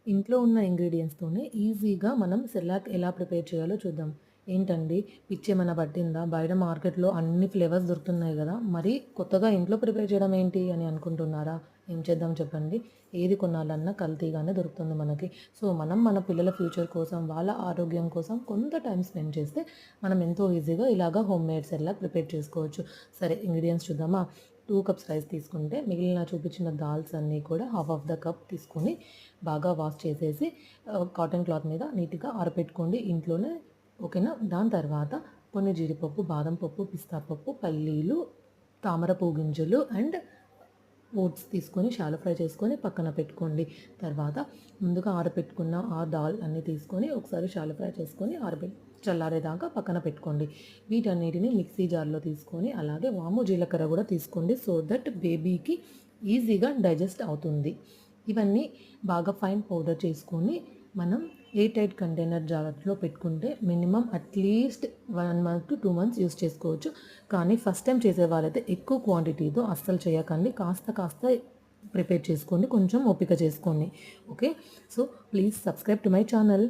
ఇంట్లో ఉన్న ఇంగ్రీడియెంట్స్తోనే ఈజీగా మనం సెర్లాక్ ఎలా ప్రిపేర్ చేయాలో చూద్దాం. ఏంటండి పిచ్చేమన్నా పట్టిందా? బయట మార్కెట్‌లో అన్ని ఫ్లేవర్స్ దొరుకుతున్నాయి గదా! మరి కొత్తగా ఇంట్లో ప్రిపేర్ చేయడం ఏంటి అని అనుకుంటున్నారా? ఏం చేద్దాం చెప్పండి. ఏది కొనాలన్నా కల్తీగానే దొరుకుతుంది మనకి. సో, మనం మన పిల్లల ఫ్యూచర్ కోసం, వాళ్ళ ఆరోగ్యం కోసం కొంత టైం స్పెండ్ చేస్తే మనం ఎంతో ఈజీగా ఇలాగా హోమ్‌మేడ్ సెర్లాక్ ప్రిపేర్ చేసుకోవచ్చు. సరే ఇంగ్రీడియెంట్స్ చూద్దామా? 2 కప్స్ రైస్ తీసుకుంటే మిగిలిన చూపించిన దాల్స్ అన్నీ కూడా హాఫ్ ఆఫ్ ద కప్ తీసుకొని బాగా వాష్ చేసేసి కాటన్ క్లాత్ మీద నీట్‌గా ఆరబెట్టుకోండి ఇంట్లోనే. ఓకేనా? దాని తర్వాత కొన్ని జీడిపప్పు, బాదం పప్పు, పిస్తా పప్పు, పల్లీలు, తామర పువ్వు గింజలు అండ్ ఓట్స్ తీసుకొని షాలో ఫ్రై చేసుకొని పక్కన పెట్టుకోండి. తర్వాత ముందుగా ఆరబెట్టుకున్న ఆ దాల్ అన్నీ తీసుకొని ఒకసారి షాలో ఫ్రై చేసుకొని చల్లారేదాకా పక్కన పెట్టుకోండి. వీటన్నిటిని మిక్సీ జార్‌లో తీసుకొని అలాగే వాము, జీలకర్ర కూడా తీసుకోండి. సో దట్ బేబీకి ఈజీగా డైజెస్ట్ అవుతుంది. ఇవన్నీ బాగా ఫైన్ పౌడర్ చేసుకొని మనం ఎయిర్ టైట్ కంటైనర్ జార్‌లో పెట్టుకుంటే minimum at least 1 month to 2 months use చేసుకోవచ్చు. కానీ ఫస్ట్ టైం చేసే వాళ్ళైతే ఎక్కువ క్వాంటిటీతో అస్సలు చేయకండి. కాస్త కాస్త ప్రిపేర్ చేసుకోండి. కొంచెం ఓపిక చేసుకోండి. Okay. So, please subscribe to my channel.